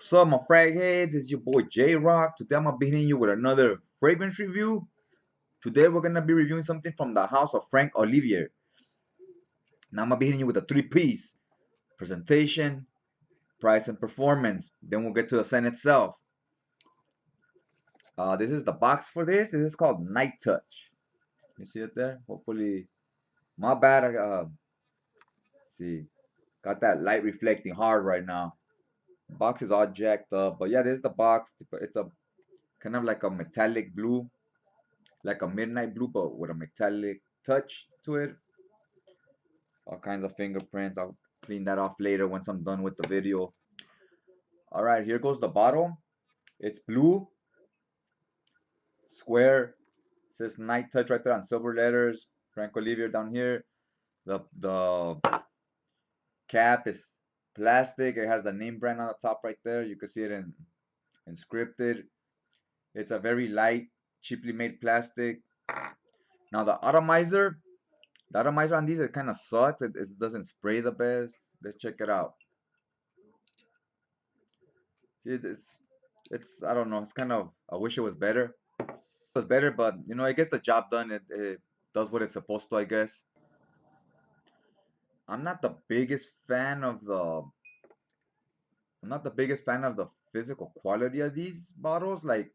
What's up, my frag heads? It's your boy J Rock. Today I'm gonna be hitting you with another fragrance review. Today we're gonna be reviewing something from the house of Franck Olivier. Now I'm gonna be hitting you with a three-piece: presentation, price, and performance. Then we'll get to the scent itself. This is the box for this. This is called Night Touch. You see it there? Hopefully, my bad. See, got that light reflecting hard right now. Box is all jacked up, but yeah, this is the box. It's a kind of like a metallic blue, like a midnight blue, but with a metallic touch to it. All kinds of fingerprints. I'll clean that off later once I'm done with the video. All right, here goes the bottle. It's blue, square. It says Night Touch right there on silver letters. Franck Olivier down here. The cap is plastic. It has the name brand on the top right there. You can see it in inscripted. It's a very light, cheaply made plastic. Now the atomizer on these, it kind of sucks. It doesn't spray the best. Let's check it out. See, it's I don't know. It's kind of, I wish it was better. It was better, but you know, it gets the job done. It does what it's supposed to, I guess. I'm not the biggest fan of the I'm not the biggest fan of the physical quality of these bottles. Like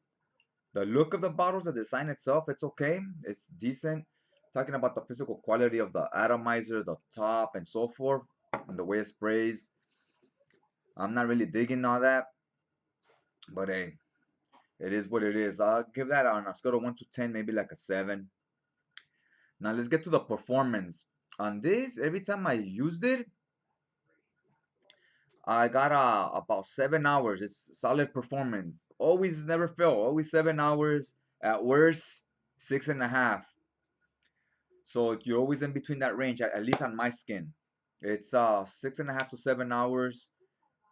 the look of the bottles, the design itself, it's okay. It's decent. Talking about the physical quality of the atomizer, the top, and so forth, and the way it sprays, I'm not really digging all that. But hey, it is what it is. I'll give that on a scale of 1 to 10, maybe like a 7. Now let's get to the performance. On this, every time I used it, I got about 7 hours. It's solid performance. Always never fail. Always 7 hours. At worst, 6.5. So you're always in between that range, at least on my skin. It's 6.5 to 7 hours.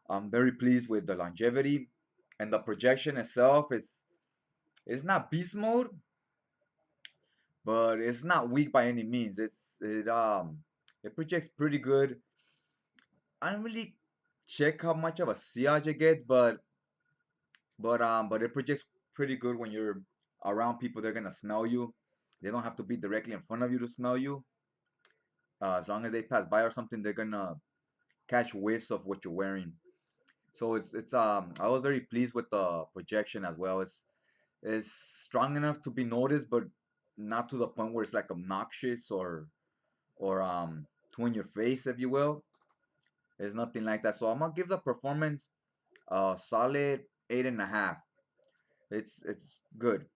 I'm very pleased with the longevity, and the projection itself is it's not beast mode, but it's not weak by any means. It projects pretty good. I don't really check how much of a sillage it gets, but it projects pretty good when you're around people. They're gonna smell you. They don't have to be directly in front of you to smell you. As long as they pass by or something, they're gonna catch whiffs of what you're wearing. So it's I was very pleased with the projection as well. It's strong enough to be noticed, but not to the point where it's like obnoxious or to in your face, if you will. It's nothing like that. So I'm gonna give the performance a solid 8.5. It's good.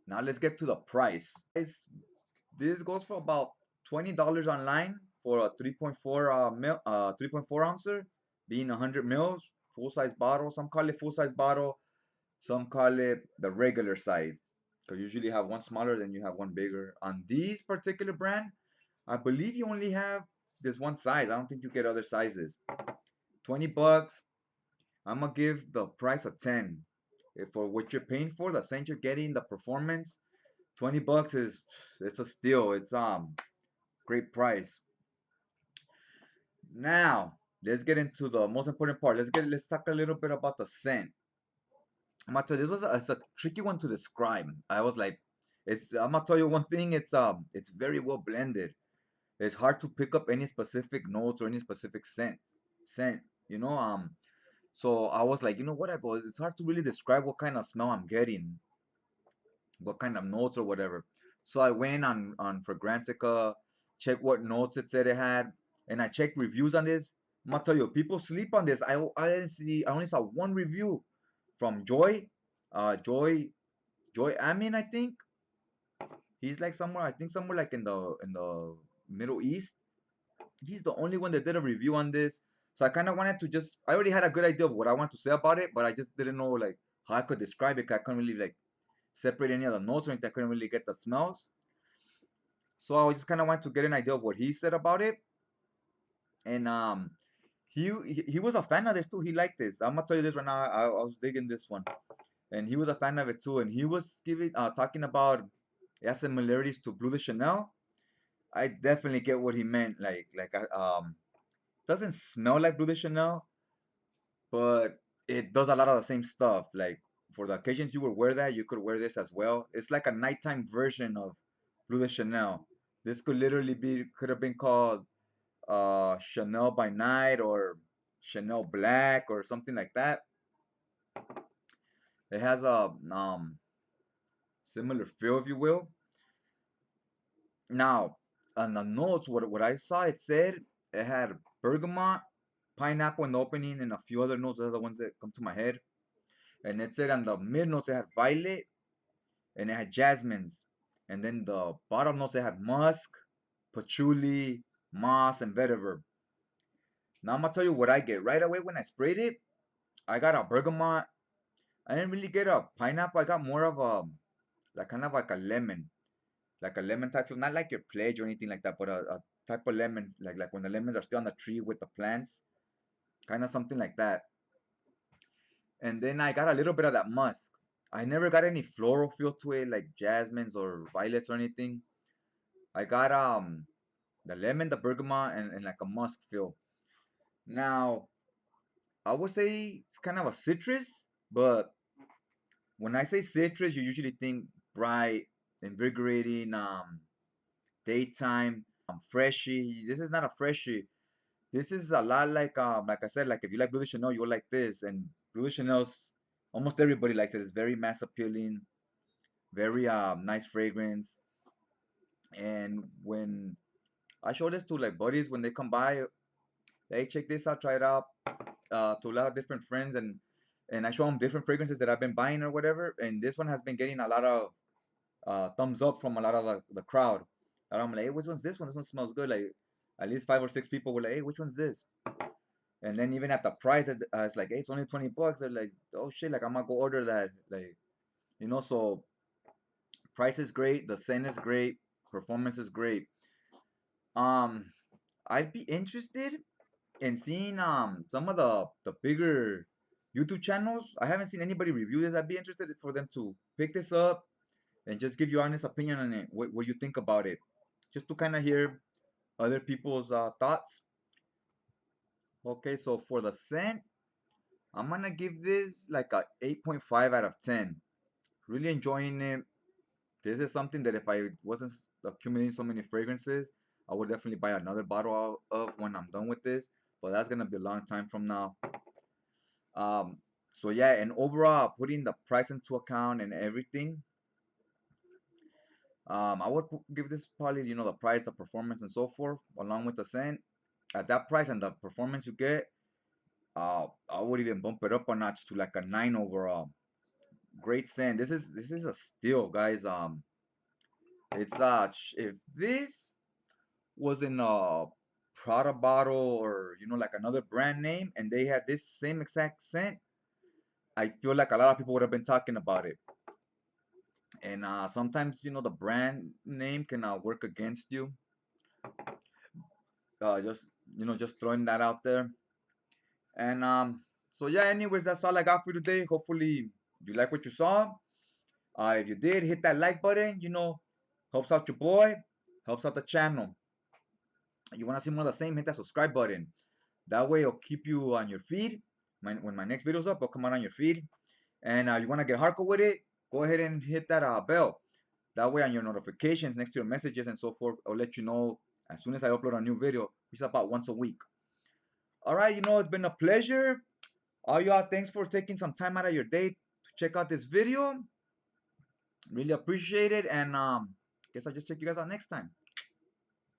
Now let's get to the price. This goes for about $20 online for a 3.4 ouncer, being 100 mils, full size bottle. Some call it full size bottle. Some call it the regular size. Because usually you have one smaller, then you have one bigger. On these particular brand, I believe you only have this one size. I don't think you get other sizes. 20 bucks. I'm gonna give the price a 10. For what you're paying for, the scent you're getting, the performance, 20 bucks is it's a steal. It's great price. Now, let's get into the most important part. Let's talk a little bit about the scent. I'm gonna tell you, it's a tricky one to describe. I was like, I'm gonna tell you one thing, it's very well blended. It's hard to pick up any specific notes or any specific scent, you know. So I was like, you know what, I go, it's hard to really describe what kind of smell I'm getting, what kind of notes or whatever. So I went on Fragrantica, checked what notes it said it had, and I checked reviews on this. I'm gonna tell you, people sleep on this. I didn't see. I only saw one review from Joy Amin. I think he's like somewhere. I think somewhere like in the Middle East. He's the only one that did a review on this. So I kind of wanted to just. I already had a good idea of what I want to say about it, but I just didn't know like how I could describe it. 'Cause I couldn't really like separate any of the notes or anything. I couldn't really get the smells. So I just kind of wanted to get an idea of what he said about it. And he was a fan of this too. He liked this. I'm gonna tell you this right now. I was digging this one, and he was a fan of it too. And he was giving talking about it has similarities to Blue de Chanel. I definitely get what he meant. Doesn't smell like Blue de Chanel, but it does a lot of the same stuff. Like for the occasions you would wear that, you could wear this as well. It's like a nighttime version of Blue de Chanel. This could literally be could have been called Chanel by night or Chanel black or something like that. It has a similar feel, if you will. Now, on the notes, what I saw, it said it had bergamot, pineapple in the opening, and a few other notes. Those are the ones that come to my head. And it said on the mid notes, it had violet, and it had jasmines. And then the bottom notes, it had musk, patchouli, moss, and vetiver. Now I'm gonna tell you what I get right away when I sprayed it. I got a bergamot. I didn't really get a pineapple. I got more of a like kind of like a lemon type of, not like your pledge or anything like that, but a type of lemon, like when the lemons are still on the tree with the plants, kind of something like that. And then I got a little bit of that musk. I never got any floral feel to it, like jasmines or violets or anything. I got the lemon, the bergamot, and like a musk feel. Now I would say it's kind of a citrus, but when I say citrus, you usually think bright, invigorating, daytime, freshy. This is not a freshy. This is a lot like I said, like if you like Blue de Chanel, you'll like this. And Blue de Chanel's almost everybody likes it. It's very mass appealing, very nice fragrance. And when I show this to like buddies when they come by, hey, check this out, try it out. To a lot of different friends and I show them different fragrances that I've been buying or whatever. And this one has been getting a lot of thumbs up from a lot of the crowd. And I'm like, hey, which one's this one? This one smells good. Like at least 5 or 6 people were like, hey, which one's this? And then even at the price, it's like, hey, it's only $20. They're like, oh shit, like I'm gonna go order that. Like, so price is great, the scent is great, performance is great. Um, I'd be interested in seeing some of the bigger YouTube channels. I haven't seen anybody review this. I'd be interested for them to pick this up and just give your honest opinion on it. What you think about it, just to kind of hear other people's thoughts. Okay, so for the scent, I'm gonna give this like a 8.5 out of 10. Really enjoying it. This is something that if I wasn't accumulating so many fragrances, I would definitely buy another bottle of when I'm done with this. But that's gonna be a long time from now. Um, so yeah, and overall, putting the price into account and everything, I would give this probably the price, the performance, and so forth, along with the scent. At that price and the performance you get, I would even bump it up a notch to like a 9 overall. Great scent. This is a steal, guys. It's if this was in a Prada bottle or like another brand name, and they had this same exact scent, I feel like a lot of people would have been talking about it. And sometimes the brand name can work against you. Just throwing that out there. And so yeah, anyways, that's all I got for you today. Hopefully you like what you saw. If you did, hit that like button. Helps out your boy, helps out the channel. You want to see more of the same, hit that subscribe button. That way it'll keep you on your feed. When my next video's up, it'll come out on your feed. And you want to get hardcore with it, go ahead and hit that bell. That way on your notifications next to your messages and so forth, I'll let you know as soon as I upload a new video, which is about once a week. All right, it's been a pleasure. All y'all, thanks for taking some time out of your day to check out this video. Really appreciate it. And guess I'll just check you guys out next time.